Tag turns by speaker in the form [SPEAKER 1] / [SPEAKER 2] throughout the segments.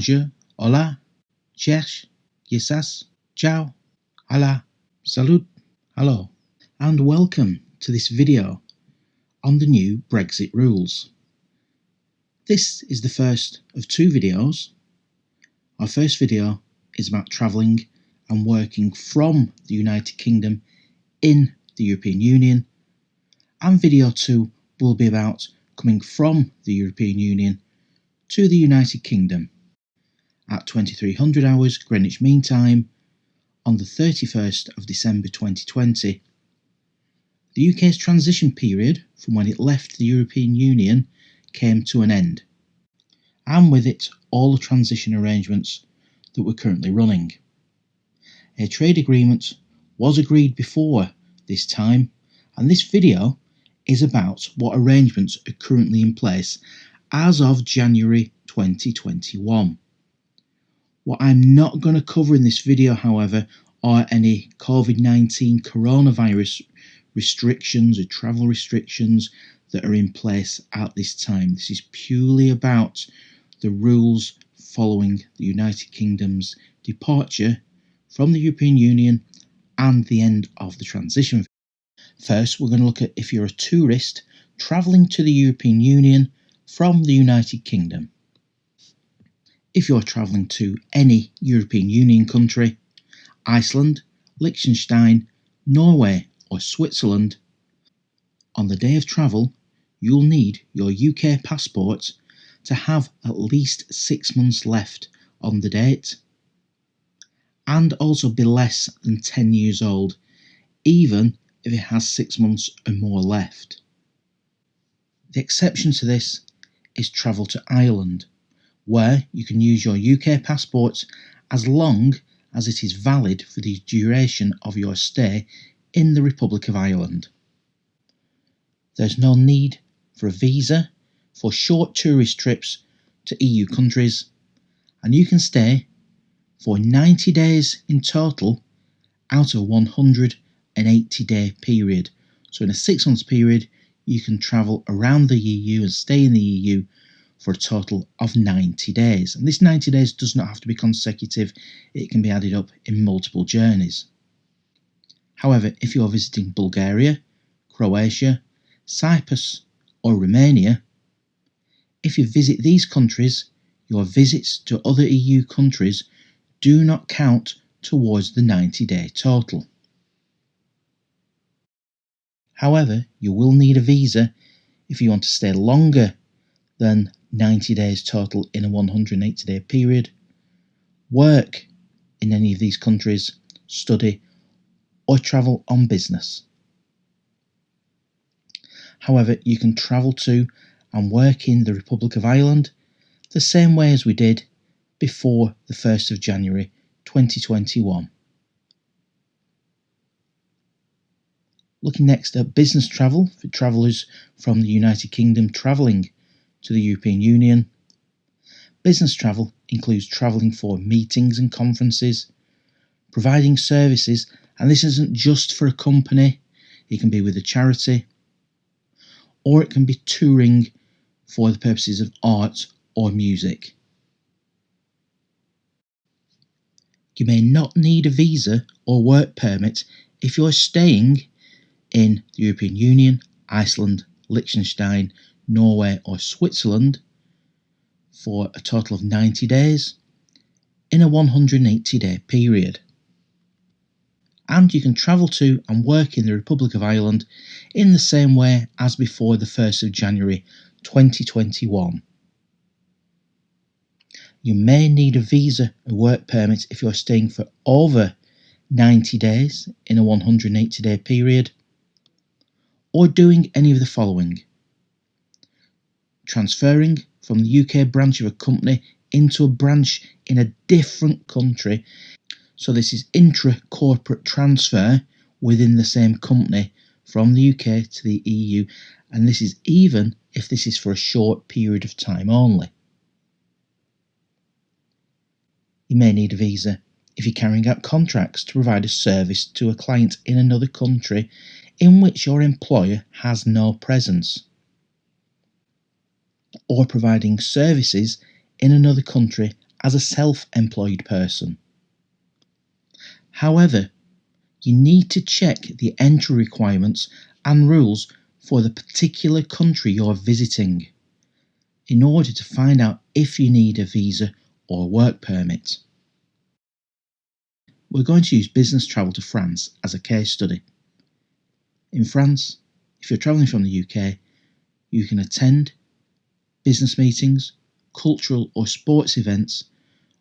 [SPEAKER 1] bonjour, hola, cherche, quizás, ciao, hola, salut, hello, and welcome to this video on the new Brexit rules. This is the first of two videos. Our first video is about travelling and working from the United Kingdom in the European Union, and video 2 will be about coming from the European Union to the United Kingdom at 2300 hours Greenwich Mean Time on the 31st of December 2020. The UK's transition period from when it left the European Union came to an end, and with it all the transition arrangements that were currently running. A trade agreement was agreed before this time, and this video is about what arrangements are currently in place as of January 2021. What I'm not going to cover in this video, however, are any COVID-19 coronavirus restrictions or travel restrictions that are in place at this time. This is purely about the rules following the United Kingdom's departure from the European Union and the end of the transition. First, we're going to look at if you're a tourist travelling to the European Union from the United Kingdom. If you're travelling to any European Union country, Iceland, Liechtenstein, Norway or Switzerland, on the day of travel, you'll need your UK passport to have at least 6 months left on the date, and also be less than 10 years old, even if it has 6 months or more left. The exception to this is travel to Ireland, where you can use your UK passport as long as it is valid for the duration of your stay in the Republic of Ireland. There's no need for a visa for short tourist trips to EU countries, and you can stay for 90 days in total out of a 180-day period. So in a 6 months period, you can travel around the EU and stay in the EU for a total of 90 days. And this 90 days does not have to be consecutive, it can be added up in multiple journeys. However, if you're visiting Bulgaria, Croatia, Cyprus or Romania, if you visit these countries, your visits to other EU countries do not count towards the 90-day total. However, you will need a visa if you want to stay longer than 90 days total in a 180-day period, work in any of these countries, study, or travel on business. However, you can travel to and work in the Republic of Ireland the same way as we did before the 1st of January 2021. Looking next at business travel for travellers from the United Kingdom travelling to the European Union. Business travel includes travelling for meetings and conferences, providing services, and this isn't just for a company, it can be with a charity, or it can be touring for the purposes of art or music. You may not need a visa or work permit if you're staying in the European Union, Iceland, Liechtenstein, Norway or Switzerland for a total of 90 days in a 180-day period. And you can travel to and work in the Republic of Ireland in the same way as before the 1st of January 2021. You may need a visa or work permit if you're staying for over 90 days in a 180-day period, or doing any of the following: transferring from the UK branch of a company into a branch in a different country. So this is intra-corporate transfer within the same company from the UK to the EU, and this is even if this is for a short period of time only. You may need a visa if you're carrying out contracts to provide a service to a client in another country in which your employer has no presence, or providing services in another country as a self-employed person. However, you need to check the entry requirements and rules for the particular country you're visiting in order to find out if you need a visa or work permit. We're going to use business travel to France as a case study. In France, if you're travelling from the UK, you can attend business meetings, cultural or sports events,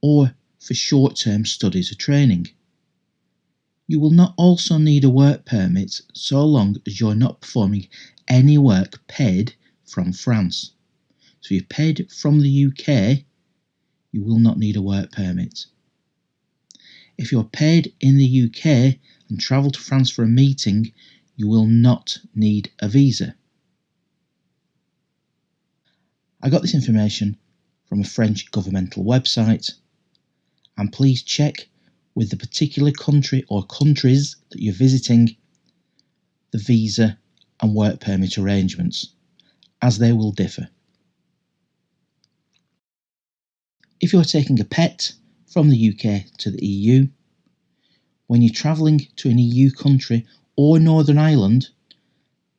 [SPEAKER 1] or for short-term studies or training. You will not also need a work permit so long as you're not performing any work paid from France. So if you're paid from the UK, you will not need a work permit. If you're paid in the UK and travel to France for a meeting, you will not need a visa. I got this information from a French governmental website, and please check with the particular country or countries that you're visiting the visa and work permit arrangements, as they will differ. If you're taking a pet from the UK to the EU, when you're travelling to an EU country or Northern Ireland,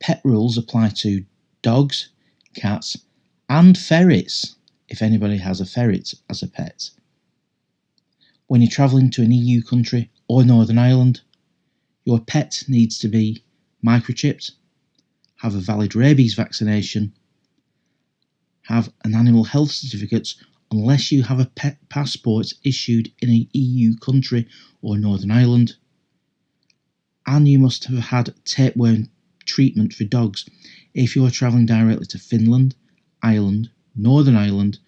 [SPEAKER 1] pet rules apply to dogs, cats, and ferrets, if anybody has a ferret as a pet. When you're travelling to an EU country or Northern Ireland, your pet needs to be microchipped, have a valid rabies vaccination, have an animal health certificate unless you have a pet passport issued in an EU country or Northern Ireland, and you must have had tapeworm treatment for dogs if you are travelling directly to Finland, Ireland, Northern Ireland,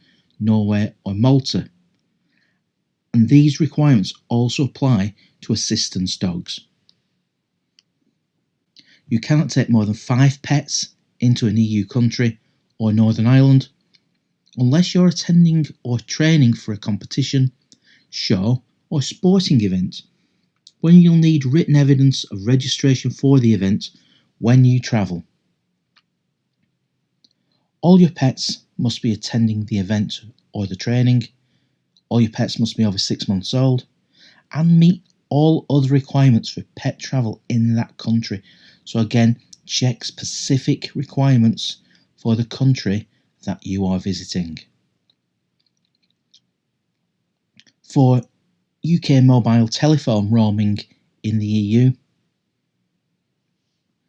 [SPEAKER 1] Norway or Malta. And these requirements also apply to assistance dogs. You cannot take more than 5 pets into an EU country or Northern Ireland unless you're attending or training for a competition, show or sporting event, when you'll need written evidence of registration for the event when you travel. All your pets must be attending the event or the training. All your pets must be over 6 months old and meet all other requirements for pet travel in that country. So again, check specific requirements for the country that you are visiting. For UK mobile telephone roaming in the EU,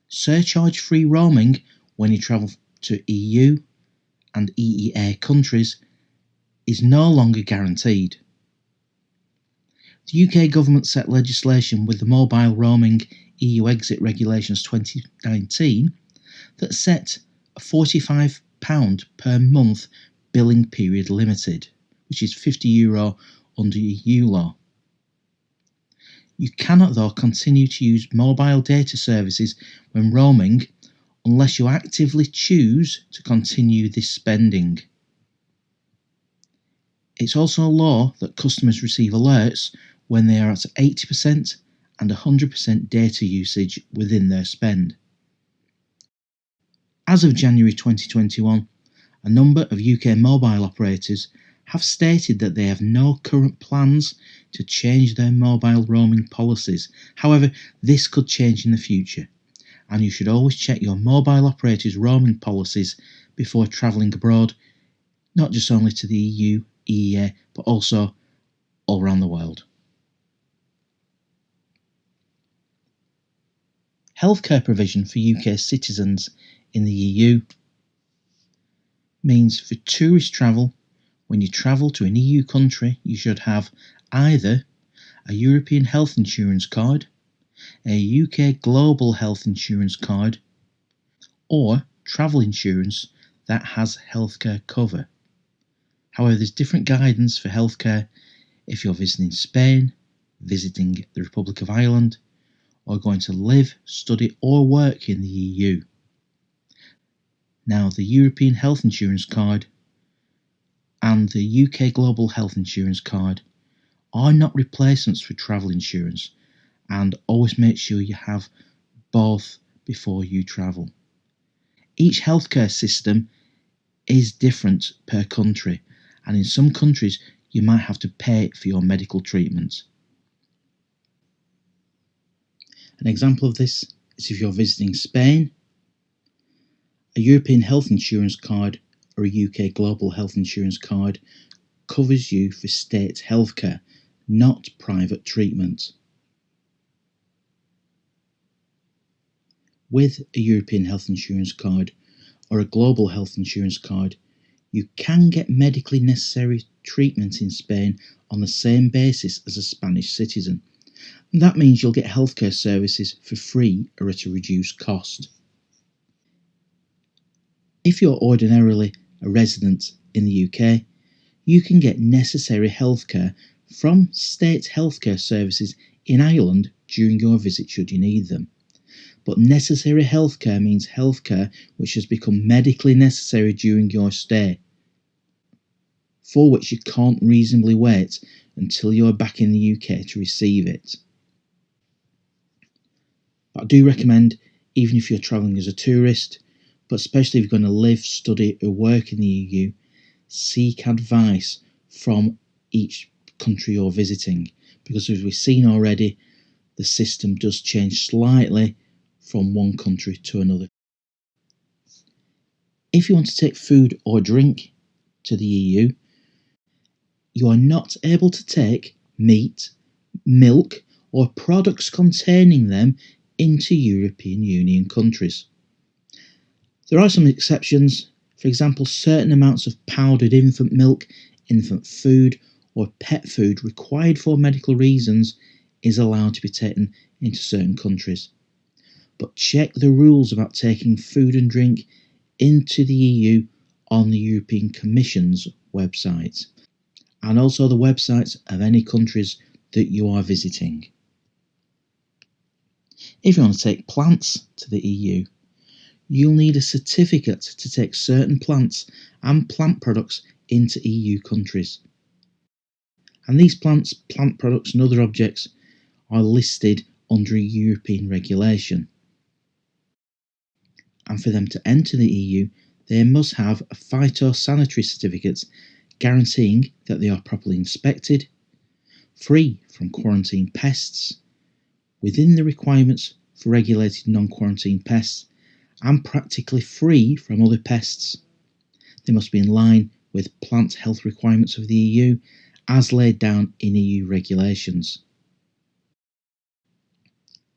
[SPEAKER 1] surcharge-free roaming when you travel to EU and EEA countries is no longer guaranteed. The UK government set legislation with the Mobile Roaming EU Exit Regulations 2019 that set a £45 per month billing period limited, which is €50 under EU law. You cannot though continue to use mobile data services when roaming unless you actively choose to continue this spending. It's also a law that customers receive alerts when they are at 80% and 100% data usage within their spend. As of January 2021, a number of UK mobile operators have stated that they have no current plans to change their mobile roaming policies. However, this could change in the future, and you should always check your mobile operator's roaming policies before travelling abroad, not just only to the EU, EEA, but also all around the world. Healthcare provision for UK citizens in the EU means for tourist travel, when you travel to an EU country, you should have either a European health insurance card, a UK global health insurance card, or travel insurance that has healthcare cover. However, there's different guidance for healthcare if you're visiting Spain, visiting the Republic of Ireland, or going to live, study or work in the EU. Now, the European Health Insurance Card and the UK Global Health Insurance Card are not replacements for travel insurance, and always make sure you have both before you travel. Each healthcare system is different per country, and in some countries you might have to pay for your medical treatment. An example of this is if you're visiting Spain, a European health insurance card or a UK global health insurance card covers you for state healthcare, not private treatment. With a European health insurance card or a global health insurance card, you can get medically necessary treatment in Spain on the same basis as a Spanish citizen. That means you'll get healthcare services for free or at a reduced cost. If you're ordinarily a resident in the UK, you can get necessary healthcare from state healthcare services in Ireland during your visit should you need them. But necessary healthcare means healthcare which has become medically necessary during your stay, for which you can't reasonably wait until you're back in the UK to receive it. But I do recommend, even if you're travelling as a tourist, but especially if you're going to live, study or work in the EU, seek advice from each country you're visiting, because as we've seen already, the system does change slightly from one country to another. If you want to take food or drink to the EU, you are not able to take meat, milk or products containing them into European Union countries. There are some exceptions. For example, certain amounts of powdered infant milk, infant food or pet food required for medical reasons is allowed to be taken into certain countries. But check the rules about taking food and drink into the EU on the European Commission's website, and also the websites of any countries that you are visiting. If you want to take plants to the EU, you'll need a certificate to take certain plants and plant products into EU countries. And these plants, plant products and other objects are listed under a European regulation. And for them to enter the EU, they must have a phytosanitary certificate guaranteeing that they are properly inspected, free from quarantine pests, within the requirements for regulated non-quarantine pests, and practically free from other pests. They must be in line with plant health requirements of the EU as laid down in EU regulations.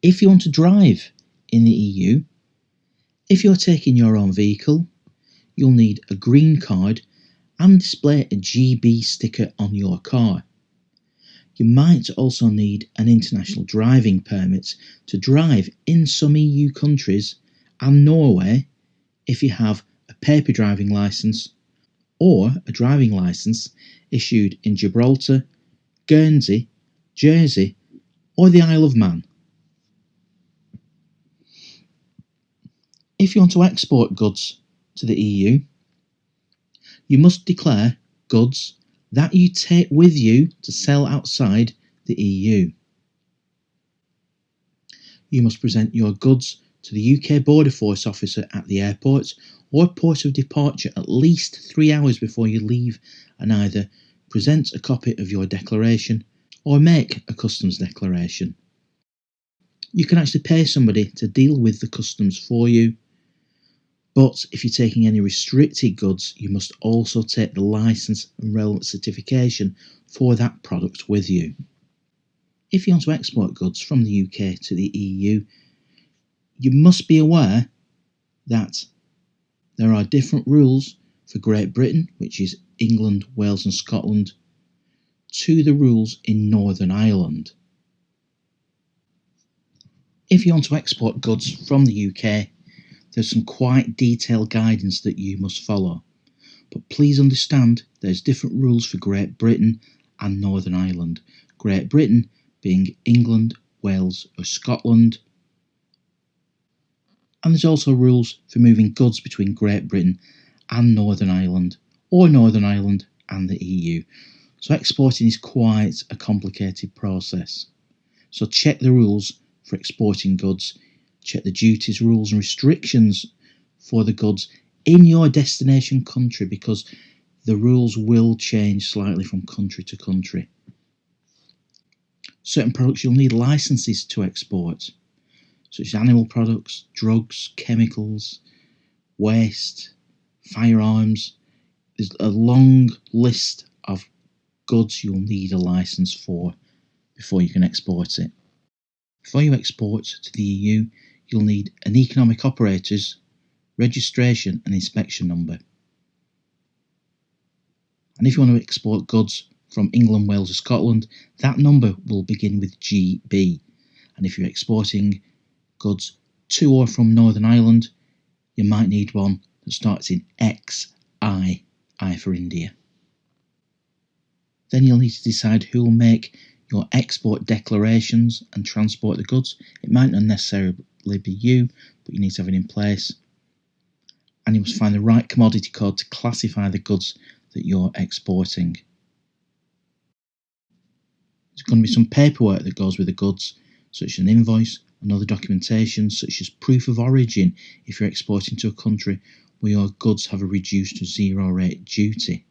[SPEAKER 1] If you want to drive in the EU, if you're taking your own vehicle, you'll need a green card and display a GB sticker on your car. You might also need an international driving permit to drive in some EU countries and Norway if you have a paper driving licence or a driving licence issued in Gibraltar, Guernsey, Jersey or the Isle of Man. If you want to export goods to the EU, you must declare goods that you take with you to sell outside the EU. You must present your goods to the UK Border Force officer at the airport or port of departure at least 3 hours before you leave, and either present a copy of your declaration or make a customs declaration. You can actually pay somebody to deal with the customs for you, but if you're taking any restricted goods, you must also take the licence and relevant certification for that product with you. If you want to export goods from the UK to the EU, you must be aware that there are different rules for Great Britain, which is England, Wales and Scotland, to the rules in Northern Ireland. If you want to export goods from the UK, there's some quite detailed guidance that you must follow. But please understand there's different rules for Great Britain and Northern Ireland. Great Britain being England, Wales or Scotland. And there's also rules for moving goods between Great Britain and Northern Ireland, or Northern Ireland and the EU. So exporting is quite a complicated process. So check the rules for exporting goods, check the duties, rules and restrictions for the goods in your destination country, because the rules will change slightly from country to country. Certain products you'll need licenses to export, such as animal products, drugs, chemicals, waste, firearms. There's a long list of goods you'll need a license for before you can export it. Before you export to the EU, you'll need an economic operator's registration and inspection number. And if you want to export goods from England, Wales or Scotland, that number will begin with GB. And if you're exporting goods to or from Northern Ireland, you might need one that starts in XI, I for India. Then you'll need to decide who will make your export declarations and transport the goods. It might not necessarily be you, but you need to have it in place. And you must find the right commodity code to classify the goods that you're exporting. There's going to be some paperwork that goes with the goods, such as an invoice and other documentation, such as proof of origin if you're exporting to a country where your goods have a reduced or zero rate duty.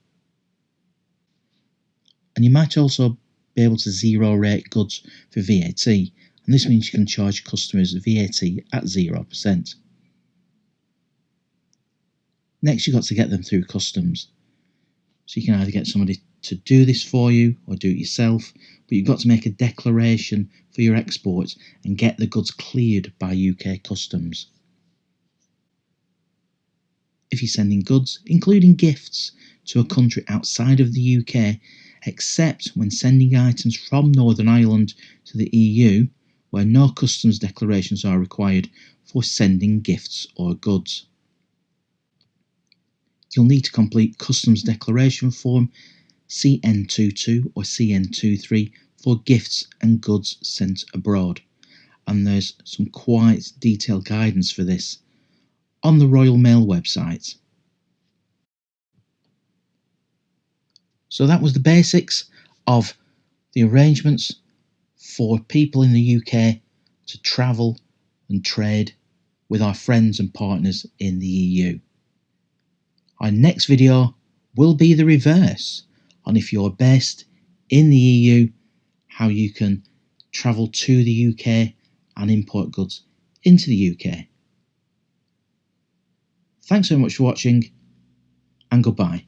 [SPEAKER 1] And you might also be able to zero rate goods for VAT, and this means you can charge customers VAT at 0%. Next, you've got to get them through customs. So you can either get somebody to do this for you or do it yourself, but you've got to make a declaration for your exports and get the goods cleared by UK customs. If you're sending goods, including gifts, to a country outside of the UK, except when sending items from Northern Ireland to the EU, where no customs declarations are required for sending gifts or goods. You'll need to complete Customs Declaration Form CN22 or CN23 for gifts and goods sent abroad, and there's some quite detailed guidance for this on the Royal Mail website. So that was the basics of the arrangements for people in the UK to travel and trade with our friends and partners in the EU. Our next video will be the reverse, on if you're based in the EU, how you can travel to the UK and import goods into the UK. Thanks so much for watching, and goodbye.